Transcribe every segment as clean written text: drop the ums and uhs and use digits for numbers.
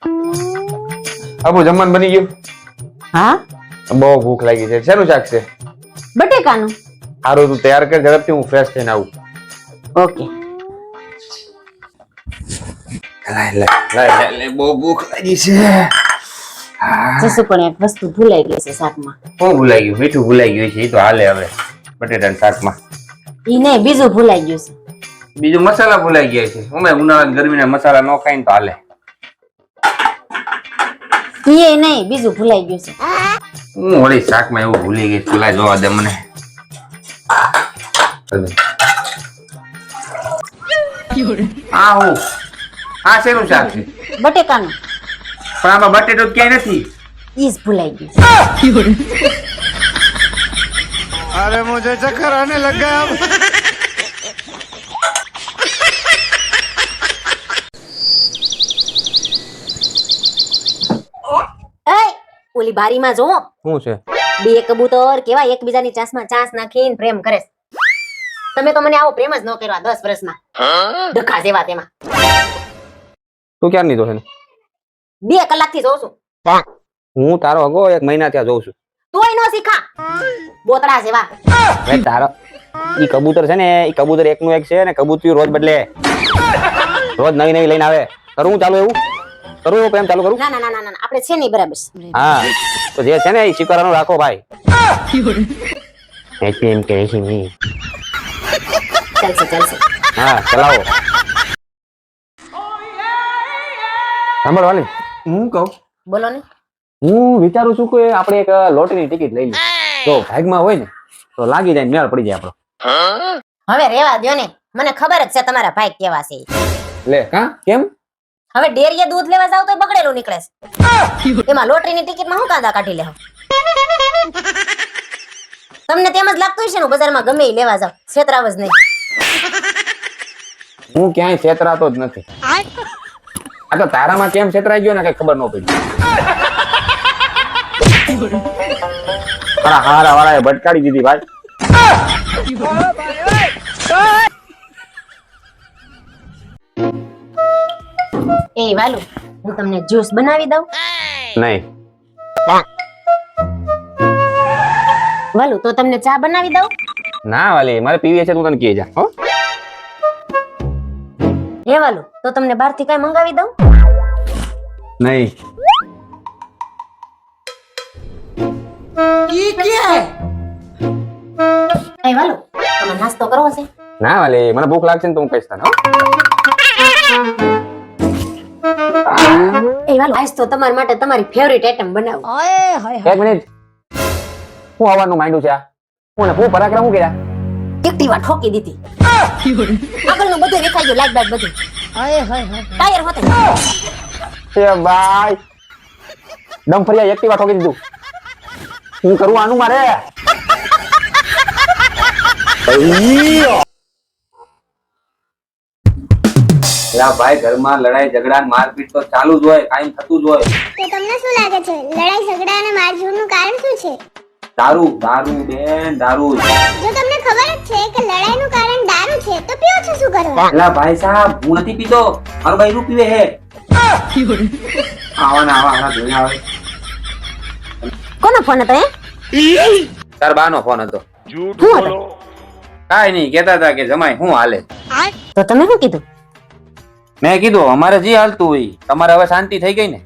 અબુ જમવાનું બની ગયું? હા, બહુ ભૂખ લાગી છે. શેનું શાક છે? બટેકાનું. સારું, તું તૈયાર કર ઝડપથી, હું ફ્રેશ થઈને આવું. ઓકે. લાય, બહુ ભૂખ લાગી છે. જસુ પણ એક વસ્તુ ભૂલાઈ ગઈ છે શાકમાં. શું ભૂલાઈ ગયું? મીઠું ભૂલાઈ ગયું છે. એ તો હાલે હવે બટેટાના શાકમાં. ઈ નહીં, બીજું ભૂલાઈ ગયું છે. બીજું મસાલા ભૂલાઈ ગયા છે. અમે ઉનાળાની ગરમીના મસાલા ન ખાઈને તો હાલે. ઈ નહીં, બીજું ભૂલાઈ ગયું છે. હું વળી શાકમાં એવું ભૂલી ગઈ. પેલા જોવા દે મને. આ શેનું શાક છે? બટેકાનું. પણ આમાં બટેટો ક્યાંય નથી. ઈ જ ભૂલાઈ ગયું છે. अरे मुझे चक्कर आने लग गया अब। ઓલી બારીમાં જો શું છે? બે કબૂતર કેવા એકબીજાની ચાંસમાં ચાંસ નાખીને પ્રેમ કરે છે. તમે તો મને આવો પ્રેમ જ ન કર્યો 10 વર્ષમાં. ડખા જેવા તેમાં. તું ક્યાં નીધો છે? 2 કલાકથી જોઉં છું. હું તારો અગો 1 મહિના ત્યાં જોઉં છું. તોય નો શીખા. બોતડા જેવા. એ તારો ઈ કબૂતર છે ને, ઈ કબૂતર એકનું એક છે ને, કબૂતરિયું રોજ બદલે. રોજ નવી નવી લઈને આવે. કરું ચાલુ એવું? કરું એવું પ્રેમ ચાલુ કરું? ના આપણે છે નહીં બરાબર. હા, તો જે છે ને એ સ્વીકારવાનું રાખો ભાઈ. એમ કે છે નહીં. ચાલશે. હા, ચલાવો. સાંભળ વાલી, હું કહું, બોલો ને. હું વિચારું છું કે આપણે એક લોટરીની ટિકિટ લઈ લઈએ. તો ભાગમાં હોય ને તો લાગી જાય, મેળ પડી જાય આપણો. હવે રેવા દ્યો ને. મને ખબર જ છે તમારા ભાઈ કેવા છે. લે કા કેમ? હવે ડેરીએ દૂધ લેવા જાવ તો બગડેલું નીકળે છે. એમાં લોટરીની ટિકિટમાં હું કાંદા કાઢી લેવા? તમને તેમ જ લાગતું હશે ને બજારમાં ગમે ઈ લેવા જાવ, છેતરાવ જ નહીં. હું ક્યાંય છેતરાતો જ નથી. આ તો તારામાં કેમ છેતરાઈ ગયો ને કઈ ખબર ન પડી. હારા વાળાએ ભટકાડી દીધી ભાઈ. એ વાલુ, હું તમને જ્યુસ બનાવી દઉં? નહીં. વાલુ, તો તમને ચા બનાવી દઉં? ના વાલી, મારે પીવી છે, તું તને કહી જા. હો હે વાલુ, તો તમને બહારથી કઈ મંગાવી દઉં? નહીં. એ વાલુ, તમે નાસ્તો કરવો છે? ના વાલી, મને ભૂખ લાગશે ને તો હું કહીશ તને. એ વાલુ, આજ તો તમારા માટે તમારી ફેવરિટ આઈટમ બનાવું. એક મિનિટ, હું આવવાનું માંડ્યું છે આ? હું પરાક્રમ હું કર્યા? એક્ટિવા ઠોકી દીધી. આગળનું બધું દેખાઈ ગયું, લાઈટ બાઈટ બધું. ટાયર હોતે. એ ભાઈ, દમ ફરિયા એક્ટિવા ઠોકી દીધું. હું કરું આનું મારે? ભાઈ, ઘરમાં લડાઈ ઝઘડા મારપીટ તો ચાલુ જ હોય, કાયમ થતું જ હોય. તો તમને શું લાગે છે લડાઈ ઝઘડા અને મારઝૂડનું કારણ શું છે? દારૂ બેન, દારૂ. જો તમને ખબર જ છે કે લડાઈનું કારણ દારૂ છે તો પીઓ છો શું કરવા? એલા ભાઈ સાહેબ, હું નથી પીતો, મારો ભાઈ પીવે હે. આવા જોઈને આવે. કોનો ફોન હતો? તાર બાનો ફોન હતો. શું હતો? કાઈ નહીં, કહેતા હતા કે જમાઈ શું હાલે. તો તમે શું કીધું? મેં કીધું અમારે જે હાલતું હોય, તમારે હવે શાંતિ થઈ ગઈ ને?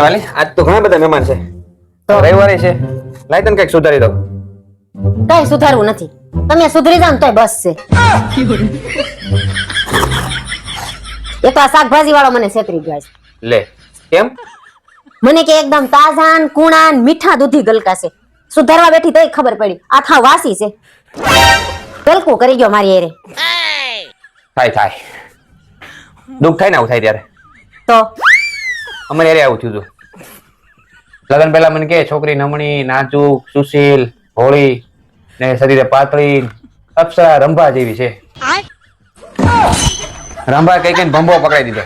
વાલી, આજ તો ઘણા બધા મહેમાન છે, તો રવિવારે છે, લાઈ તને કઈક સુધારી દઉં. કઈ સુધારવું નથી, તમે સુધરી જાવ તોય બસ છે. એક આ શાકભાજી વાળો મને છેતરી ગયો છે. લે કેમ? મને કે એકદમ તાજા ને કુણા ને મીઠા દૂધી ગલકા છે. સુધારવા બેઠી તોય ખબર પડી આથા વાસી છે. ગલકું કરી ગયો મારી એરે. થાય દુઃખ થાય ને આવું થાય ત્યારે. તો અમારે એરે આવું થયું હતું. લગ્ન પહેલા મને કે છોકરી નમણી, નાજુક, સુશીલ, ભોળી ને શરીરે પાતળી, અપ્સરા રંભા જેવી છે. રંભા કઈ કઈ ભંભો પકડાઈ દીધો.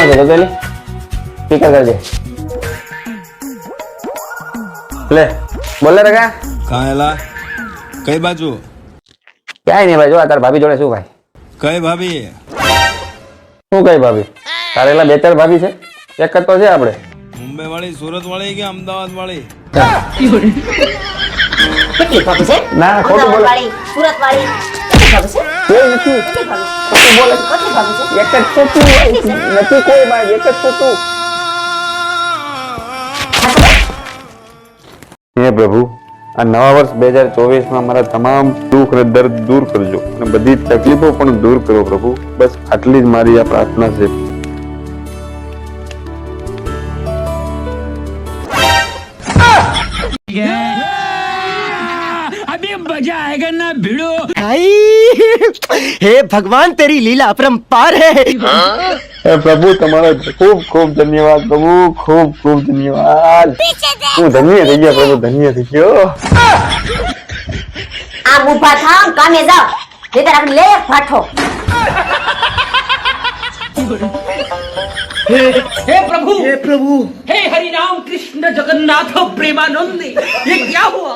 ક્યાં છે જોતેલી? સ્પીકર કરજે. લે બોલ રે કા. कहाँ एला कई बाजू ક્યાંય નહીં ભાઈ, જો આ તાર ભાભી જોડે શું ભાઈ? कई भाभी શું કઈ ભાભી? તારે એલા 2-4 ભાભી છે, એક જ તો છે આપણે. मुंबई वाली सूरत वाली के अहमदाबाद वाली કેટલી ભાભી છે? ના ખોટું અમદાવાદ બોલે. વાળી, સુરત વાળી કેટલી ભાભી છે? કોઈ નથી. કેટલી ભાભી? ખોટું બોલે. કેટલી ભાભી છે? એક જ છે તું. નથી કોઈ ભાઈ, એક જ છે તું. હે પ્રભુ, આ નવા વર્ષ 2024 માં મારા તમામ દુઃખ અને દર્દ દૂર કરજો અને બધી તકલીફો પણ દૂર કરો પ્રભુ. બસ આટલી જ મારી આ પ્રાર્થના છે. हे भगवान तेरी लीला अपरंपार है હે પ્રભુ, તમારો ખૂબ ખૂબ ધન્યવાદ પ્રભુ, ખૂબ ખૂબ ધન્યવાદ. હું ધન્ય થઈ ગયો પ્રભુ, ધન્ય થઈ ગયો. આમ ઊભા થાવ, કામે જાઓ, નહીંતર આપણે લે એક ફાટો. हे प्रभु हे हरि राम कृष्ण जगन्नाथ प्रेमानंद ये क्या हुआ?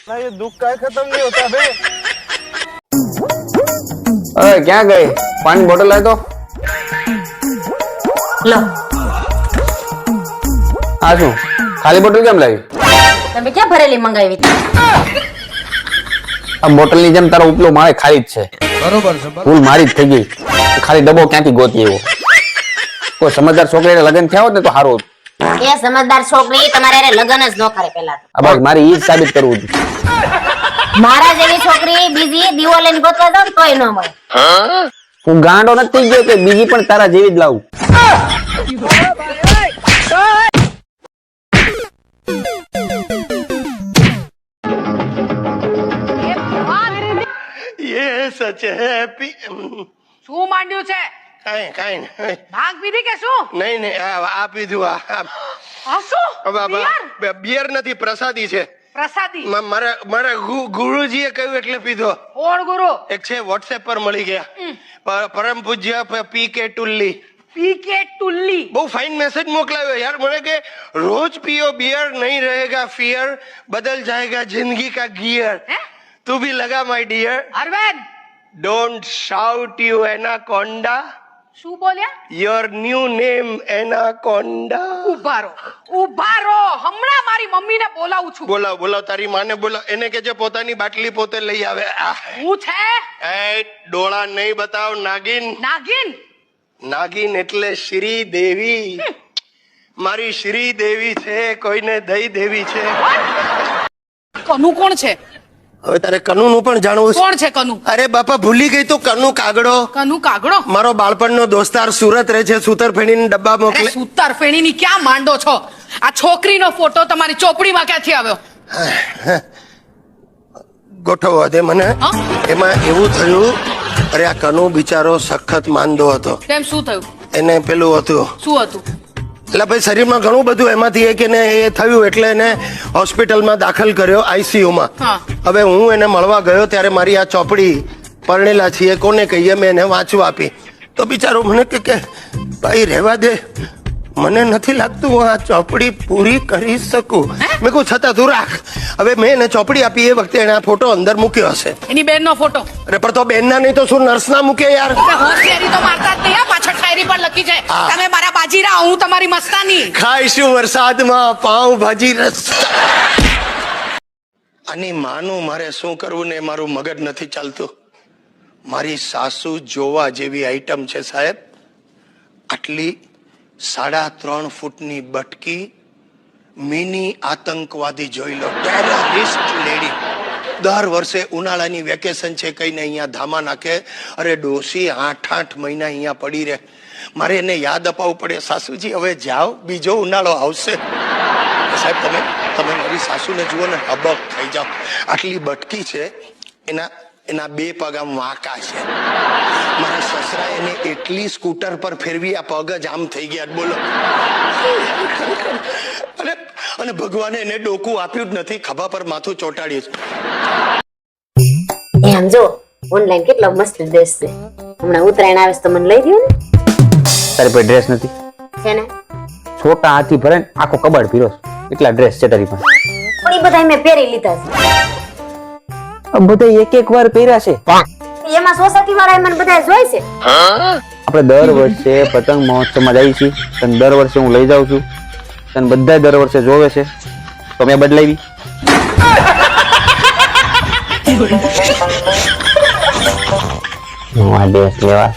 અરે ક્યાં ગઈ? પાણી બોટલ લાય તો. લો, આ શું ખાલી બોટલ કેમ લાવી? તમે ક્યાં ભરેલી મંગાવી હતી? આ બોટલ ની જેમ તારો ઉપલો માળે ખાલી જ છે. बरोबर से ભૂલ મારી જ થઈ ગઈ. ખાલી ડબ્બો ક્યાંથી ગોતી એવો. કોઈ સમજદાર છોકરીને લગ્ન થયા હોત ને તો સારું હતું. એ સમજદાર છોકરી તમારે હારે લગ્ન જ ન કરે પેલા તો. આ ભાઈ મારી ઈ જ સાબિત કરવું હતું. મારા જેવી છોકરી બીજી દીવો લઈને ગોતવા જાવ ને તોય ન મળે. હું ગાંડો નથી ગયો કે બીજી પણ તારા જેવી જ લાવું. ये सच है શું માંડ્યું છે? કાઈ કાઈ નહીં. ભાંગ પીધી કે શું? નહીં નહીં આ પીધું આ શું? બિયર? બિયર નથી પ્રસાદી છે. પ્રસાદી? મારા ગુરુજીએ કહ્યું એટલે પીધો. કોણ ગુરુ? એક છે વોટ્સએપ પર મળી ગયા, પરમ પૂજ્ય પી કે ટુલ્લી. પીકે ટુલ્લી. બહુ ફાઇન મેસેજ મોકલાવ્યો યાર મને કે રોજ पियो बियर नहीं रहेगा फियर बदल जाएगा जिंदगी का गियर હે? तू भी लगा my dear Arvind don't shout you anaconda શું બોલ્યા? योर न्यू नेम एनाकोंडा ઉભા રહો, હમણાં મારી મમ્મીને બોલાવું છું. બોલાવ તારી માને બોલાવ, એને કે જે પોતાની બાટલી પોતે લઈ આવે. હું છે એ ડોળા નહીં બતાવ નાગિન. નાગિન એટલે શ્રી દેવી. મારી શ્રી દેવી છે, કોઈને દઈ દેવી છે. કનુ કોણ છે? હવે તારે કનુ નું પણ જાણવું છે? કોણ છે કનુ? અરે બાપા ભૂલી ગઈ તો કનુ કાગડો. કનુ કાગડો? મારો બાળપણનો દોસ્તાર સુરત રહે છે, સૂતરફેણીના ડબ્બા અરે મોકલે. સૂતર ફેણીની ક્યાં માંડો છો? આ છોકરીનો ફોટો તમારી ચોપડીમાં ક્યાંથી આવ્યો? ગોઠવવા દે મને. હા? એમાં એવું થયું, અરે આ કનુ બિચારો સખત માંદો હતો. કેમ, શું થયું? એને પેલું હતું, શું હતું? એટલે ભાઈ શરીરમાં ઘણું બધું, એમાંથી એક એને એ થયું એટલે એને હોસ્પિટલમાં દાખલ કર્યો, ICU માં. હા. હવે હું એને મળવા ગયો ત્યારે મારી આ ચોપડી પરણેલા છીએ કોને કહીએ મેં એને વાંચવા આપી. તો બિચારો મને કે ભાઈ રહેવા દે, મને નથી લાગતું હું આ ચોપડી પૂરી કરી શકું. મેં કહું છતાં તું રાખ. હવે મેં એને ચોપડી આપી, એ વખતે એને આ ફોટો અંદર મૂક્યો હશે. એની બેનનો ફોટો? અરે પણ તો બેનના નહીં તો શું નર્સના મૂકે યાર. હોશિયારી તો મારતા જ નહીં, પાછળ શાયરી પણ લખી છે, તમે મારા બાજીરા, હું તમારી મસ્તાની. ખાઈશું વરસાદમાં પાઉં ભાજી રસ્તા. આની માનું મારે શું કરવું ને મારું મગજ નથી ચાલતું. મારી સાસુ જોવા જેવી આઈટમ છે સાહેબ. આટલી 3.5 ફૂટની બટકી, મિની આતંકવાદી જોઈ લો, ટેરરિસ્ટ લેડી. દર વર્ષે ઉનાળાની વેકેશન છે કઈને અહીંયા ધામા નાખે. અરે ડોસી 8 મહિના અહીંયા પડી રહે. મારે એને યાદ અપાવવું પડે, સાસુજી હવે જાઓ, બીજો ઉનાળો આવશે. સાહેબ તમે મારી સાસુને જુઓ ને, હબક થઈ જાઓ. આટલી બટકી છે, એના 2 પગ આમ વાંકા છે. મારા સસરા એને એટલી સ્કૂટર પર ફેરવી આ પગ જ આમ થઈ ગયા. બોલો. અને ભગવાને એને ડોકું આપ્યું જ નથી, ખભા પર માથું ચોંટાડ્યું છે. એમ જો ઓનલાઈન કેટલો મસ્ત ડ્રેસ છે, હમણાં ઉત્તરાયણ આવે છે તો મને લઈ દો ને. તારી પાસે ડ્રેસ નથી? છે ને છોટા હાથી ભરે ને આખો કબાડ પીરો છે. એટલા ડ્રેસ છે તારી પાસે. પણ એ બધા મેં પહેરી લીધા આ બધા એક એક વાર પહેર્યા છે. છે એમાં સોસાયટી વાળા મને બધા જોઈ છે. આપણે દર વર્ષે પતંગ મહોત્સવમાં જઈએ છીએ. તને દર વર્ષે હું લઈ જાઉં છું. તને બધા દર વર્ષે જોવે છે તો મેં બદલાવી. હું આ ડ્રેસ લેવા